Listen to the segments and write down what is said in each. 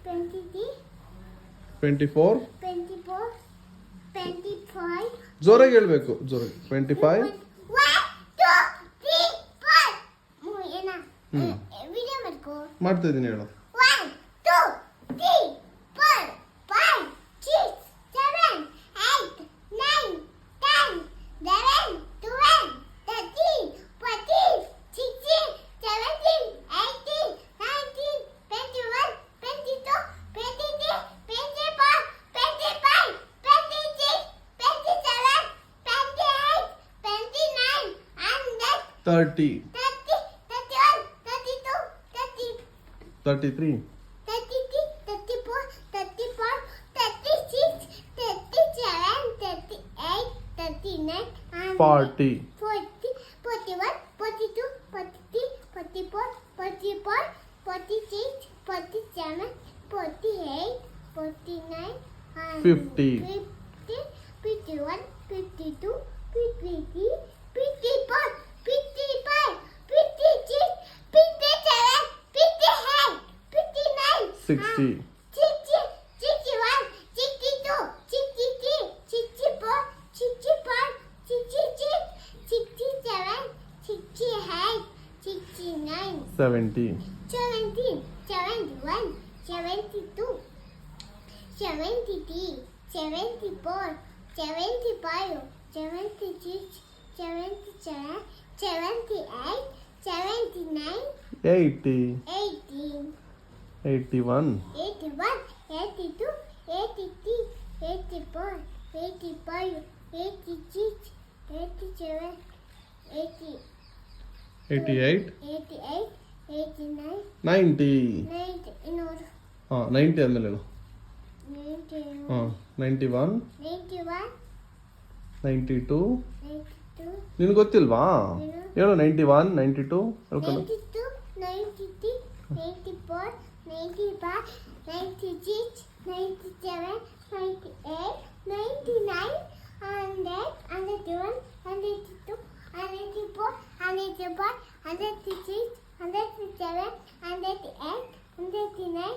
23, 24. 24, 25. ಜೋರಾಗಿ ಹೇಳ್ಬೇಕು. ಜೋರಾಗಿ 25. 1, 2, 3, 4. ಏನ ವಿಡಿಯೋ ಮಾಡ್ಕೋ. ಮಾಡ್ತಾ ಇದ್ದೀನಿ ಹೇಳು. 1, 2, 3, 4, 5, 6, 7, 8, 9, 10, 11, 12, 13, 14, 16, 17, 18, 19, 21, 22, 23, 24, 25, 26, 27, 28, 29, 100, 30. 30, 31, 32, 30. 33. 33, 34, 35, 36, 37, 38, 39, and 40. 40, 41, 42, 43, 44, 45, 46, 47, 48, 49, and 50. 50, 51, 52, 53, 54, 55, 56, 57, 58, 59, 60. 60, 61, 62, 63, 64, 65, 66, 67, 68, 69, 70. 17, 71, 72, 73, 74, 75, 76, 77, 78, 79, 80. 80, 81. 81, 82, 83, 84, 85, 86, 87, 80, 88. 88, 89, 90. 90, ಇನ್ನೂರು, 90 ಆದ್ಮೇಲೆ ಹೇಳು. 91, 91. 91, 92. 92, ನಿನ್ಗೆ ಗೊತ್ತಿಲ್ವಾ? ಹೇಳು 91, 92 ಹೇಳ್ಕೊಂಡು. 92, 93, 94, 95, 96, 97, 98, 99, 100, 101, 102, 104, 105, 106, 107, 108, 109,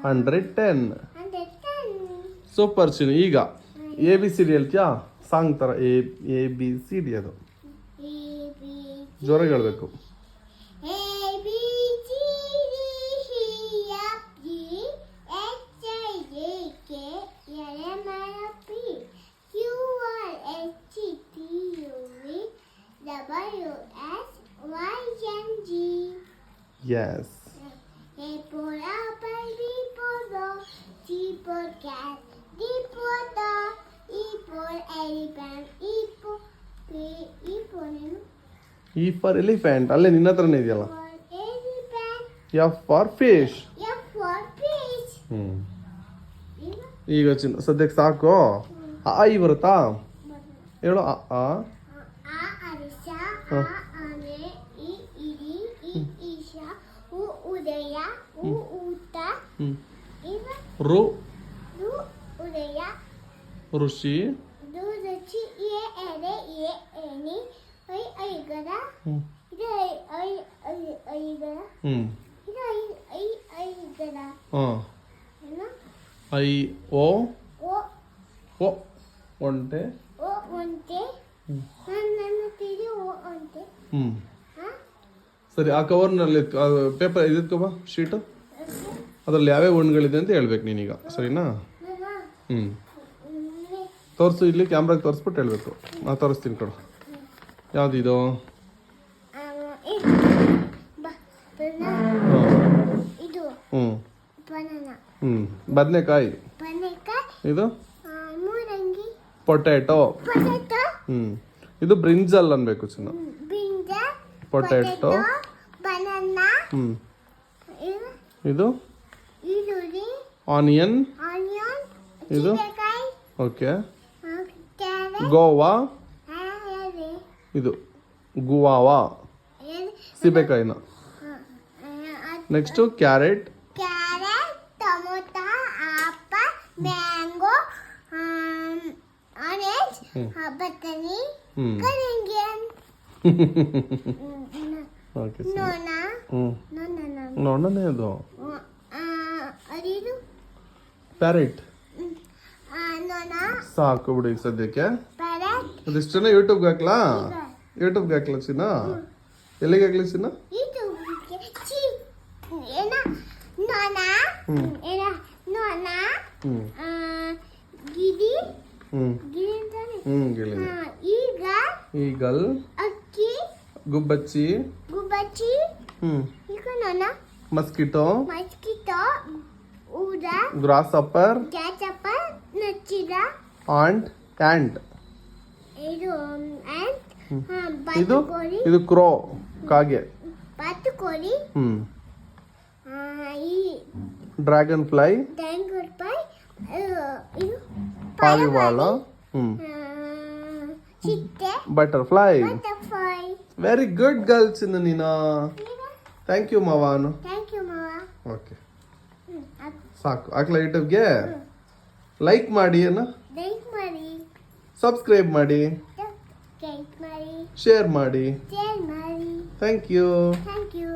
110. 110. ಸೂಪರ್ ಚಿನ್ನು. ಈಗ ABCD ಹೇಳ್ತೀಯಾ? ಸಾಂಗ್ ಥರ ABCD ಅದು A, B, ಜೋರಾಗಿ ಹೇಳ್ಬೇಕು. A, B, C, D, E, F, G, H, I, J, K, L, M, N, O, P, Q, R, S, T, U, V, W, X, Y, and Z. Yes. A for apple, B for dog, C for cat, D for dog, E for elephant, E for ಏನು? E for elephant. ಅಲ್ಲೇ ನಿನ್ನ ಹತ್ರನೇ ಇದೆಯಲ್ಲ. For elephant, F for fish. F for fish. ಈಗ ಈಗ ಚಿನ್ನು ಸದ್ಯಕ್ಕೆ ಸಾಕು. I ಬರುತ್ತಾ? ಹೇಳು ಅ ಆ. ಆ ಅರಿಶ, ಹ. ಆ ಆನೆ, ಈ ಇಲಿ, ಈ ಈಶ, ಉ ಉದಯ, ಉ ಊಟ, ಈಗ ರು ರು ಉದಯ, ಋಷಿ. ದು ರುಚಿ, ಎ ಎರೆ, ಎ ಏಣಿ, ಐ ಐಗರ, ಇದು ಐಗರ, ಇದು ಐಗರ, ಹಾಂ. ಏನು? I O ಓ O ಒಂಟೆ. ಓ ಒಂಟೆ, ನನ್ನ ತಿಳಿ ಓ ಒಂಟೆ, ಹಾ ಸರಿ, ಆ ಕವರ್ನಲ್ಲಿ ಪೇಪರ್ ಇದಕ್ಕವ ಶೀಟು ಅದರಲ್ಲಿ ಯಾವ್ಯಾವ ಹಣ್ಣುಗಳಿದೆ ಅಂತ ಹೇಳ್ಬೇಕು ನೀನೀಗ, ಸರಿನಾ? ತೋರಿಸು, ಇಲ್ಲಿ ಕ್ಯಾಮ್ರಾಗೆ ತೋರಿಸ್ಬಿಟ್ಟು ಹೇಳ್ಬೇಕು. ನಾ ತೋರಿಸ್ತೀನಿ ಕಡು. ಯಾವುದಿದು? ಇದು ಹ್ಞೂ ಬನಾನಾ, ಬದನೆಕಾಯಿ. ಬದನೆಕಾಯಿ, ಇದು ಮೂಲಂಗಿ, ಪೊಟ್ಯಾಟೊ. ಪೊಟೆಟೊ, ಇದು ಬ್ರಿಂಜಲ್ ಅನ್ಬೇಕು ಚಿನ್ನ. Brinjal, potato. ಬನಾನಾ, ಇದು ಈರುಳ್ಳಿ, ಆನಿಯನ್. ಆನಿಯನ್, ಇದು? ಸೀಬೆಕಾಯಿ, ಓಕೆ. Carrot, guava. ಇದು ಗುವಾವಾ, ಸೀಬೆಕಾಯಿನ. Next carrot. Carrot, tomato, apple, mango, orange, ಬಟಾಣಿ, ಕಲ್ಲಂಗಡಿ, ಓಕೆ. ನೋಣ, ನೋಡನೇ ಅದು. ಪ್ಯಾರೆಟ್ ನೋನ ಸಾಕು ಬಿಡಿ ಈಗ ಸದ್ಯಕ್ಕೆ. ಪ್ಯಾರೆಟ್ ಅದಿಷ್ಟನ್ನ ಯೂಟ್ಯೂಬ್ಗೆ ಹಾಕ್ಲಾ? ಯೂಟ್ಯೂಬ್ಗೆ ಹಾಕ್ಲಾ ಚಿನ್ನ? ಎಲ್ಲಿಗೆ ಹಾಕ್ಲಿ ಚಿನ್ನ? ಇದು ಚಿ ಏನ ನೋನ ಏನ ನೋನ ಹ್ಮ್ ಗಿಡಿ ಹ್ಮ್ ಗಿಡಿ ಅಂತಾನೆ. ಗಿಳಿ. ಈಗ ಈಗಲ್, ಅಕ್ಕಿ ಗುಬ್ಬಚ್ಚಿ, ಗುಬ್ಬಚ್ಚಿ ಈಗ ನೋನ ಮಸ್ಕಿಟೋ, ಮಸ್ಕಿಟೋ ಊದ ಗ್ರಾಸ್ ಅಪ್ಪರ್, ಜಾಚಪ್ಪ ನಚ್ಚಿದ ಆಂಟ್, ಆಂಟ್. ಇದು and ಇದು ಬಾತುಕೋಳಿ ಇದು ಕ್ರೋ, ಕಾಗೆ. ಬಾತುಕೋಳಿ ಈ ಡ್ರ್ಯಾಗನ್ ಫ್ಲೈ, ಡ್ರ್ಯಾಗನ್ ಫ್ಲೈ ಇದು ಪಾರಿವಾಳ, ಚಿಟ್ಟೆ butterfly. Butterfly. Very good girl ಚಿನ್ನ ನೀನು. ಥ್ಯಾಂಕ್ ಯು ಮಾವಾನು. ಥ್ಯಾಂಕ್ ಯು ಮಾವ. ಓಕೆ ಸಾಕು ಹಾಕ್ಲಾ? ಯೂಟ್ಯೂಬ್ಗೆ ಲೈಕ್ ಮಾಡಿ, ಲೈಕ್ ಮಾಡಿ, ಸಬ್ಸ್ಕ್ರೈಬ್ ಮಾಡಿ, ಸಬ್ಸ್ಕ್ರೈಬ್ ಮಾಡಿ, ಶೇರ್ ಮಾಡಿ. ಶೇರ್ ಮಾಡಿ. Thank you. Thank you.